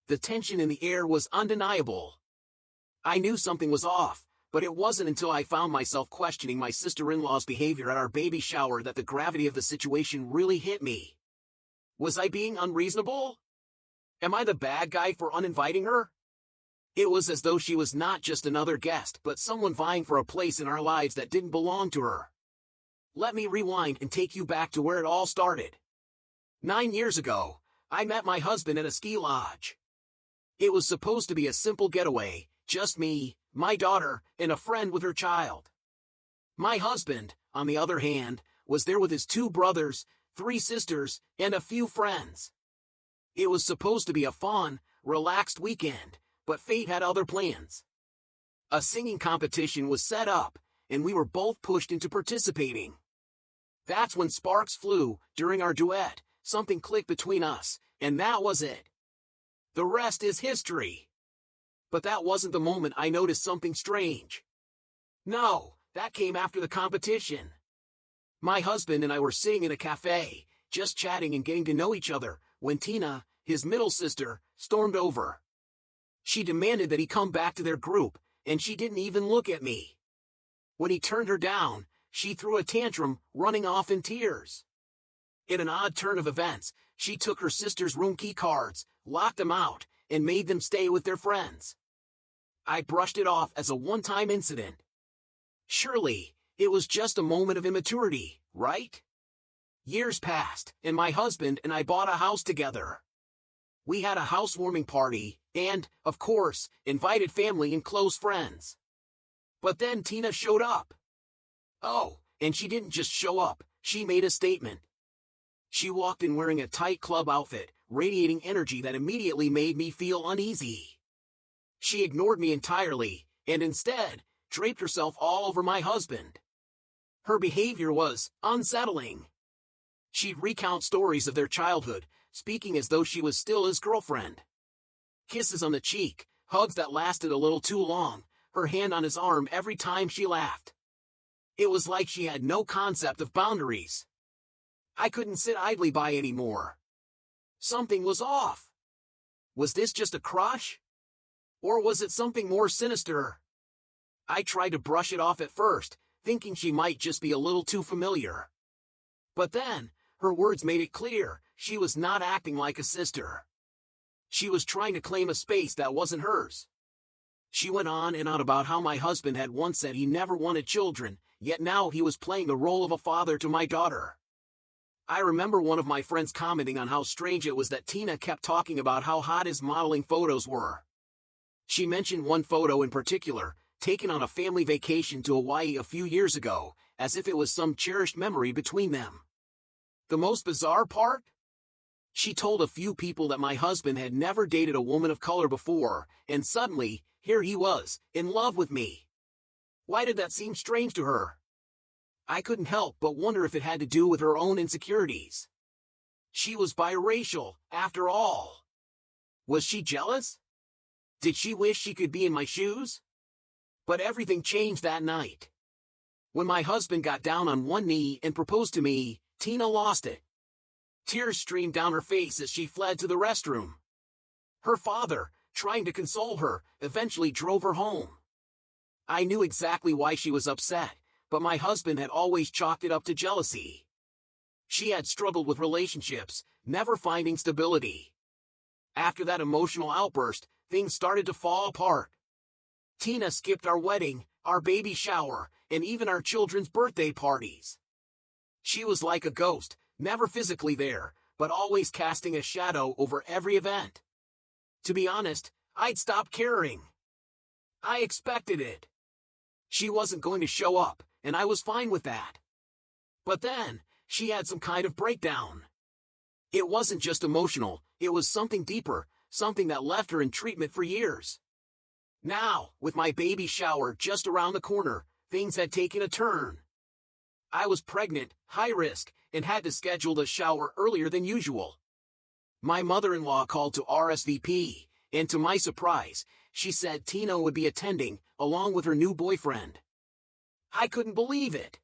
The tension in the air was undeniable. I knew something was off, but it wasn't until I found myself questioning my sister-in-law's behavior at our baby shower that the gravity of the situation really hit me. Was I being unreasonable? Am I the bad guy for uninviting her? It was as though she was not just another guest but someone vying for a place in our lives that didn't belong to her. Let me rewind and take you back to where it all started. 9 years ago, I met my husband at a ski lodge. It was supposed to be a simple getaway, just me, my daughter, and a friend with her child. My husband, on the other hand, was there with his 2 brothers, 3 sisters, and a few friends. It was supposed to be a fun, relaxed weekend, but fate had other plans. A singing competition was set up, and we were both pushed into participating. That's when sparks flew. During our duet, something clicked between us, and that was it. The rest is history. But that wasn't the moment I noticed something strange. No, that came after the competition. My husband and I were sitting in a cafe, just chatting and getting to know each other, when Tina, his middle sister, stormed over. She demanded that he come back to their group, and she didn't even look at me. When he turned her down, she threw a tantrum, running off in tears. In an odd turn of events, she took her sister's room key cards, locked them out, and made them stay with their friends. I brushed it off as a one-time incident. Surely, it was just a moment of immaturity, right? Years passed, and my husband and I bought a house together. We had a housewarming party, and, of course, invited family and close friends. But then Tina showed up. Oh, and she didn't just show up, she made a statement. She walked in wearing a tight club outfit, radiating energy that immediately made me feel uneasy. She ignored me entirely, and instead, draped herself all over my husband. Her behavior was unsettling. She'd recount stories of their childhood, speaking as though she was still his girlfriend. Kisses on the cheek, hugs that lasted a little too long, her hand on his arm every time she laughed. It was like she had no concept of boundaries. I couldn't sit idly by anymore. Something was off. Was this just a crush? Or was it something more sinister? I tried to brush it off at first, thinking she might just be a little too familiar. But then, her words made it clear, she was not acting like a sister. She was trying to claim a space that wasn't hers. She went on and on about how my husband had once said he never wanted children, yet now he was playing the role of a father to my daughter. I remember one of my friends commenting on how strange it was that Tina kept talking about how hot his modeling photos were. She mentioned one photo in particular, taken on a family vacation to Hawaii a few years ago, as if it was some cherished memory between them. The most bizarre part? She told a few people that my husband had never dated a woman of color before, and suddenly, here he was, in love with me. Why did that seem strange to her? I couldn't help but wonder if it had to do with her own insecurities. She was biracial, after all. Was she jealous? Did she wish she could be in my shoes? But everything changed that night. When my husband got down on one knee and proposed to me, Tina lost it. Tears streamed down her face as she fled to the restroom. Her father, trying to console her, eventually drove her home. I knew exactly why she was upset, but my husband had always chalked it up to jealousy. She had struggled with relationships, never finding stability. After that emotional outburst, things started to fall apart. Tina skipped our wedding, our baby shower, and even our children's birthday parties. She was like a ghost, never physically there, but always casting a shadow over every event. To be honest, I'd stopped caring. I expected it. She wasn't going to show up, and I was fine with that. But then, she had some kind of breakdown. It wasn't just emotional, it was something deeper, something that left her in treatment for years. Now, with my baby shower just around the corner, things had taken a turn. I was pregnant, high risk, and had to schedule the shower earlier than usual. My mother-in-law called to RSVP, and to my surprise, she said Tina would be attending, along with her new boyfriend. I couldn't believe it.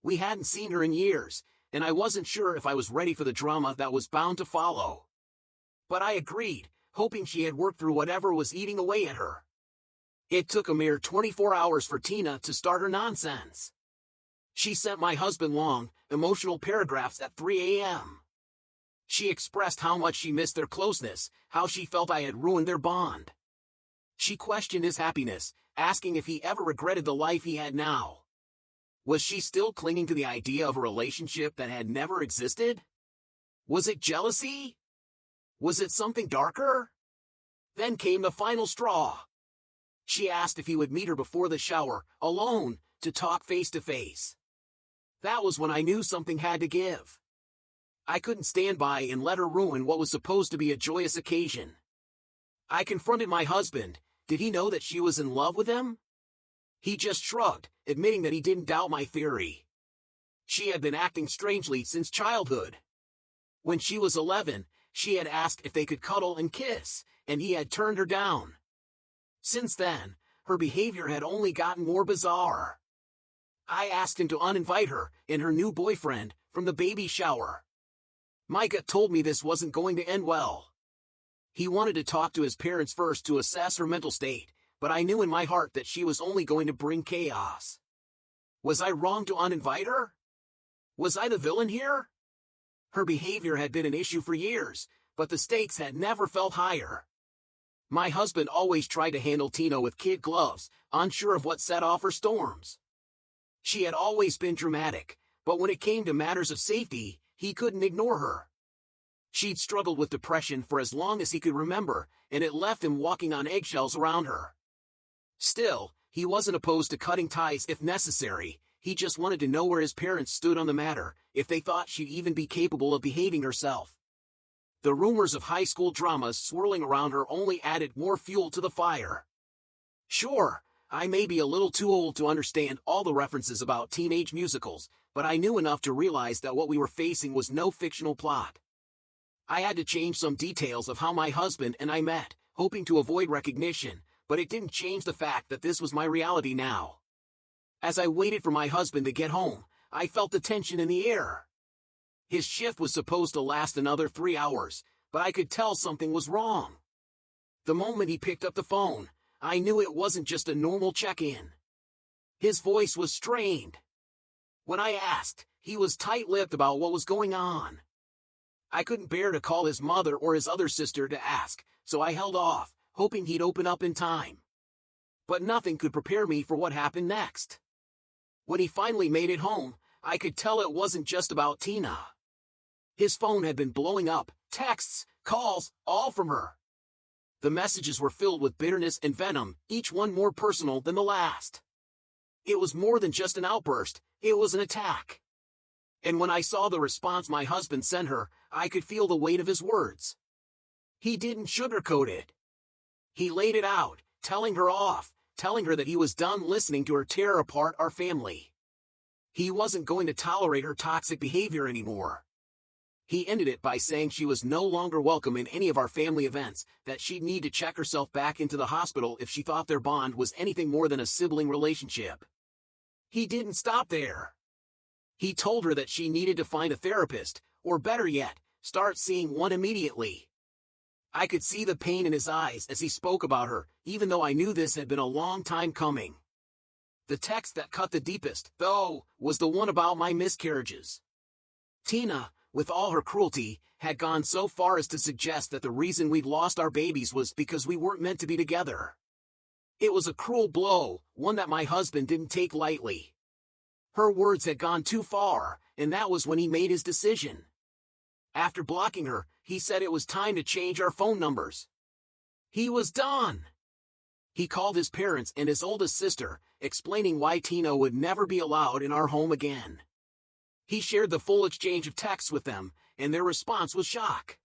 We hadn't seen her in years, and I wasn't sure if I was ready for the drama that was bound to follow. But I agreed, hoping she had worked through whatever was eating away at her. It took a mere 24 hours for Tina to start her nonsense. She sent my husband long, emotional paragraphs at 3 a.m. She expressed how much she missed their closeness, how she felt I had ruined their bond. She questioned his happiness, asking if he ever regretted the life he had now. Was she still clinging to the idea of a relationship that had never existed? Was it jealousy? Was it something darker? Then came the final straw. She asked if he would meet her before the shower, alone, to talk face to face. That was when I knew something had to give. I couldn't stand by and let her ruin what was supposed to be a joyous occasion. I confronted my husband. Did he know that she was in love with him? He just shrugged, admitting that he didn't doubt my theory. She had been acting strangely since childhood. When she was 11, she had asked if they could cuddle and kiss, and he had turned her down. Since then, her behavior had only gotten more bizarre. I asked him to uninvite her and her new boyfriend from the baby shower. My gut told me this wasn't going to end well. He wanted to talk to his parents first to assess her mental state, but I knew in my heart that she was only going to bring chaos. Was I wrong to uninvite her? Was I the villain here? Her behavior had been an issue for years, but the stakes had never felt higher. My husband always tried to handle Tina with kid gloves, unsure of what set off her storms. She had always been dramatic, but when it came to matters of safety, he couldn't ignore her. She'd struggled with depression for as long as he could remember, and it left him walking on eggshells around her. Still, he wasn't opposed to cutting ties if necessary. He just wanted to know where his parents stood on the matter, if they thought she'd even be capable of behaving herself. The rumors of high school dramas swirling around her only added more fuel to the fire. Sure, I may be a little too old to understand all the references about teenage musicals, but I knew enough to realize that what we were facing was no fictional plot. I had to change some details of how my husband and I met, hoping to avoid recognition, but it didn't change the fact that this was my reality now. As I waited for my husband to get home, I felt the tension in the air. His shift was supposed to last another 3 hours, but I could tell something was wrong. The moment he picked up the phone, I knew it wasn't just a normal check-in. His voice was strained. When I asked, he was tight-lipped about what was going on. I couldn't bear to call his mother or his other sister to ask, so I held off, hoping he'd open up in time. But nothing could prepare me for what happened next. When he finally made it home, I could tell it wasn't just about Tina. His phone had been blowing up, texts, calls, all from her. The messages were filled with bitterness and venom, each one more personal than the last. It was more than just an outburst, it was an attack. And when I saw the response my husband sent her, I could feel the weight of his words. He didn't sugarcoat it. He laid it out, telling her off, telling her that he was done listening to her tear apart our family. He wasn't going to tolerate her toxic behavior anymore. He ended it by saying she was no longer welcome in any of our family events, that she'd need to check herself back into the hospital if she thought their bond was anything more than a sibling relationship. He didn't stop there. He told her that she needed to find a therapist, or better yet, start seeing one immediately. I could see the pain in his eyes as he spoke about her, even though I knew this had been a long time coming. The text that cut the deepest, though, was the one about my miscarriages. Tina, with all her cruelty, had gone so far as to suggest that the reason we'd lost our babies was because we weren't meant to be together. It was a cruel blow, one that my husband didn't take lightly. Her words had gone too far, and that was when he made his decision. After blocking her, he said it was time to change our phone numbers. He was done. He called his parents and his oldest sister, explaining why Tina would never be allowed in our home again. He shared the full exchange of texts with them, and their response was shock.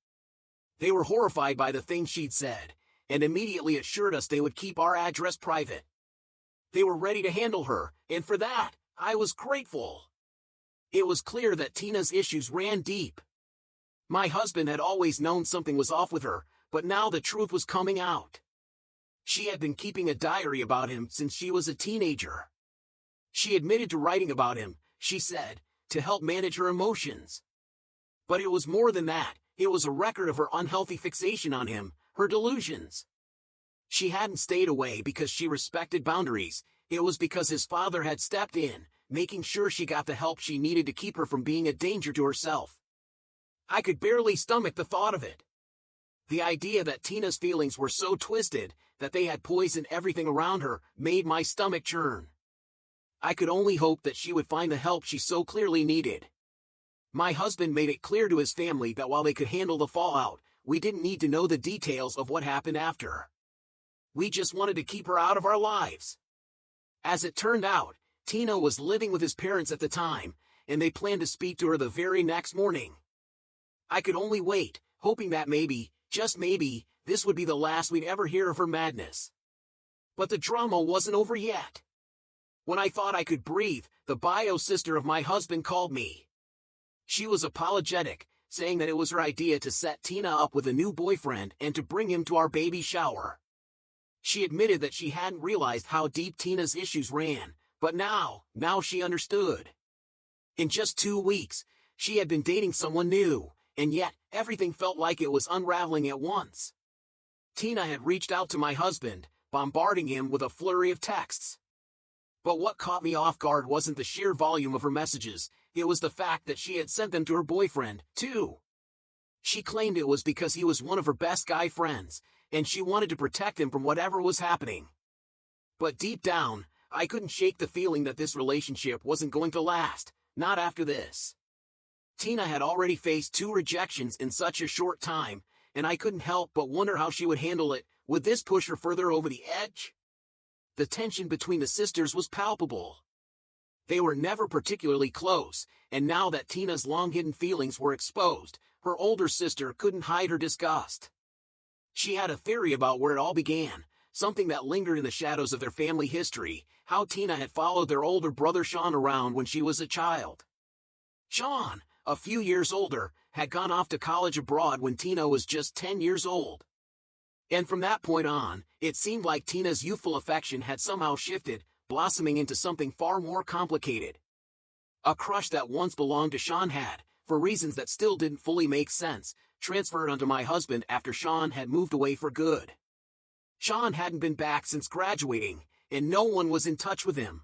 They were horrified by the things she'd said, and immediately assured us they would keep our address private. They were ready to handle her, and for that, I was grateful. It was clear that Tina's issues ran deep. My husband had always known something was off with her, but now the truth was coming out. She had been keeping a diary about him since she was a teenager. She admitted to writing about him, she said, to help manage her emotions. But it was more than that, it was a record of her unhealthy fixation on him, her delusions. She hadn't stayed away because she respected boundaries, it was because his father had stepped in, making sure she got the help she needed to keep her from being a danger to herself. I could barely stomach the thought of it. The idea that Tina's feelings were so twisted that they had poisoned everything around her made my stomach churn. I could only hope that she would find the help she so clearly needed. My husband made it clear to his family that while they could handle the fallout, we didn't need to know the details of what happened after. We just wanted to keep her out of our lives. As it turned out, Tina was living with his parents at the time, and they planned to speak to her the very next morning. I could only wait, hoping that maybe, just maybe, this would be the last we'd ever hear of her madness. But the drama wasn't over yet. When I thought I could breathe, the bio sister of my husband called me. She was apologetic, saying that it was her idea to set Tina up with a new boyfriend and to bring him to our baby shower. She admitted that she hadn't realized how deep Tina's issues ran, but now she understood. In just 2 weeks, she had been dating someone new, and yet everything felt like it was unraveling at once. Tina had reached out to my husband, bombarding him with a flurry of texts. But what caught me off guard wasn't the sheer volume of her messages, it was the fact that she had sent them to her boyfriend, too. She claimed it was because he was one of her best guy friends, and she wanted to protect him from whatever was happening. But deep down, I couldn't shake the feeling that this relationship wasn't going to last, not after this. Tina had already faced 2 rejections in such a short time, and I couldn't help but wonder how she would handle it. Would this push her further over the edge? The tension between the sisters was palpable. They were never particularly close, and now that Tina's long-hidden feelings were exposed, her older sister couldn't hide her disgust. She had a theory about where it all began, something that lingered in the shadows of their family history, how Tina had followed their older brother Sean around when she was a child. Sean, a few years older, had gone off to college abroad when Tina was just 10 years old. And from that point on, it seemed like Tina's youthful affection had somehow shifted, blossoming into something far more complicated. A crush that once belonged to Sean had, for reasons that still didn't fully make sense, transferred onto my husband after Sean had moved away for good. Sean hadn't been back since graduating, and no one was in touch with him.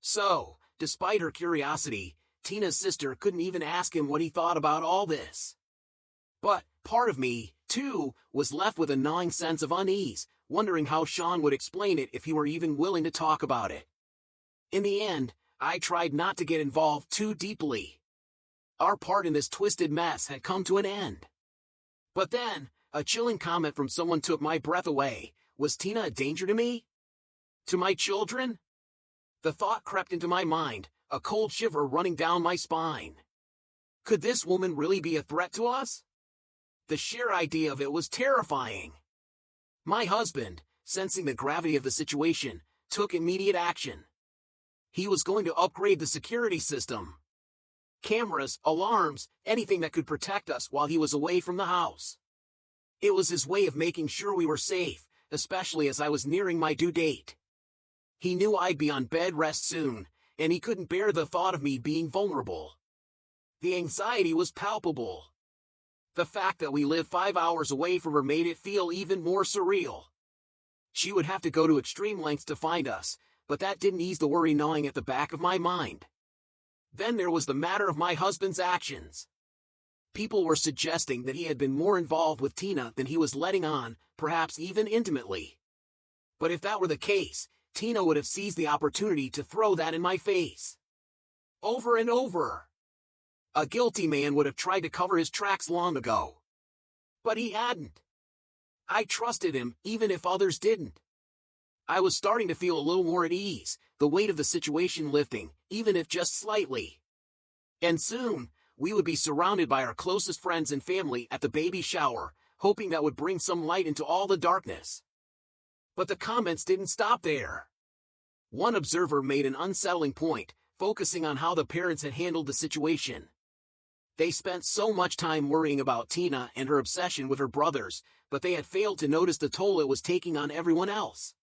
So, despite her curiosity, Tina's sister couldn't even ask him what he thought about all this. But, part of me, too, was left with a gnawing sense of unease, wondering how Sean would explain it if he were even willing to talk about it. In the end, I tried not to get involved too deeply. Our part in this twisted mess had come to an end. But then, a chilling comment from someone took my breath away. Was Tina a danger to me? To my children? The thought crept into my mind, a cold shiver running down my spine. Could this woman really be a threat to us? The sheer idea of it was terrifying. My husband, sensing the gravity of the situation, took immediate action. He was going to upgrade the security system. Cameras, alarms, anything that could protect us while he was away from the house. It was his way of making sure we were safe, especially as I was nearing my due date. He knew I'd be on bed rest soon, and he couldn't bear the thought of me being vulnerable. The anxiety was palpable. The fact that we lived 5 hours away from her made it feel even more surreal. She would have to go to extreme lengths to find us, but that didn't ease the worry gnawing at the back of my mind. Then there was the matter of my husband's actions. People were suggesting that he had been more involved with Tina than he was letting on, perhaps even intimately. But if that were the case, Tina would have seized the opportunity to throw that in my face. Over and over. A guilty man would have tried to cover his tracks long ago. But he hadn't. I trusted him, even if others didn't. I was starting to feel a little more at ease, the weight of the situation lifting, even if just slightly. And soon, we would be surrounded by our closest friends and family at the baby shower, hoping that would bring some light into all the darkness. But the comments didn't stop there. One observer made an unsettling point, focusing on how the parents had handled the situation. They spent so much time worrying about Tina and her obsession with her brothers, but they had failed to notice the toll it was taking on everyone else.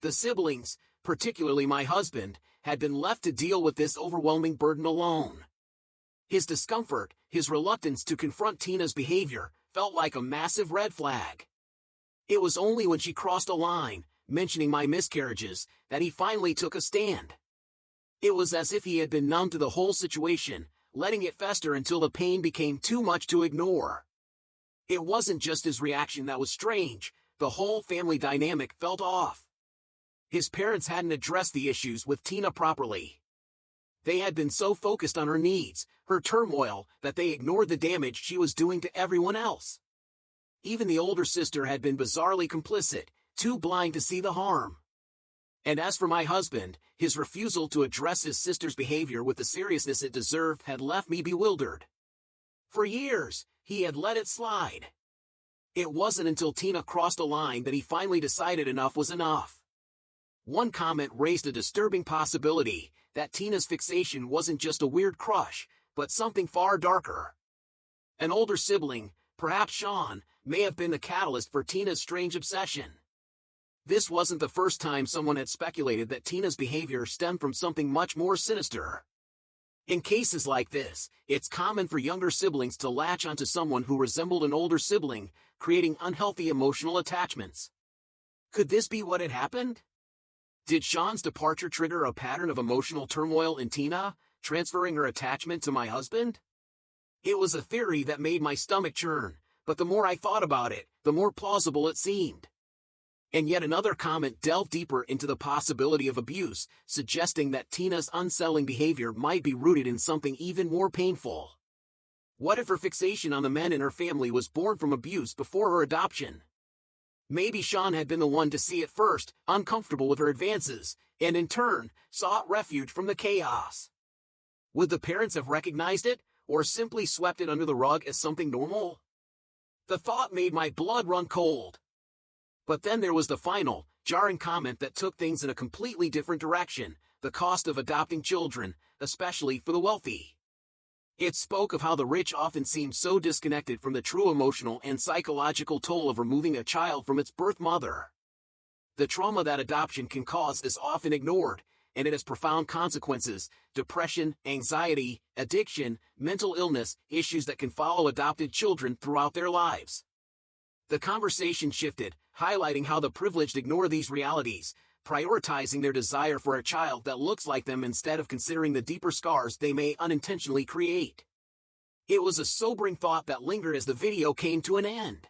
The siblings, particularly my husband, had been left to deal with this overwhelming burden alone. His discomfort, his reluctance to confront Tina's behavior, felt like a massive red flag. It was only when she crossed a line, mentioning my miscarriages, that he finally took a stand. It was as if he had been numb to the whole situation, letting it fester until the pain became too much to ignore. It wasn't just his reaction that was strange, the whole family dynamic felt off. His parents hadn't addressed the issues with Tina properly. They had been so focused on her needs, her turmoil, that they ignored the damage she was doing to everyone else. Even the older sister had been bizarrely complicit, too blind to see the harm. And as for my husband, his refusal to address his sister's behavior with the seriousness it deserved had left me bewildered. For years, he had let it slide. It wasn't until Tina crossed a line that he finally decided enough was enough. One comment raised a disturbing possibility, that Tina's fixation wasn't just a weird crush, but something far darker. An older sibling, perhaps Sean, may have been the catalyst for Tina's strange obsession. This wasn't the first time someone had speculated that Tina's behavior stemmed from something much more sinister. In cases like this, it's common for younger siblings to latch onto someone who resembled an older sibling, creating unhealthy emotional attachments. Could this be what had happened? Did Sean's departure trigger a pattern of emotional turmoil in Tina, transferring her attachment to my husband? It was a theory that made my stomach churn, but the more I thought about it, the more plausible it seemed. And yet another comment delved deeper into the possibility of abuse, suggesting that Tina's unsettling behavior might be rooted in something even more painful. What if her fixation on the men in her family was born from abuse before her adoption? Maybe Sean had been the one to see it first, uncomfortable with her advances, and in turn, sought refuge from the chaos. Would the parents have recognized it, or simply swept it under the rug as something normal? The thought made my blood run cold. But then there was the final, jarring comment that took things in a completely different direction, the cost of adopting children, especially for the wealthy. It spoke of how the rich often seem so disconnected from the true emotional and psychological toll of removing a child from its birth mother. The trauma that adoption can cause is often ignored, and it has profound consequences: depression, anxiety, addiction, mental illness, issues that can follow adopted children throughout their lives. The conversation shifted, highlighting how the privileged ignore these realities, prioritizing their desire for a child that looks like them instead of considering the deeper scars they may unintentionally create. It was a sobering thought that lingered as the video came to an end.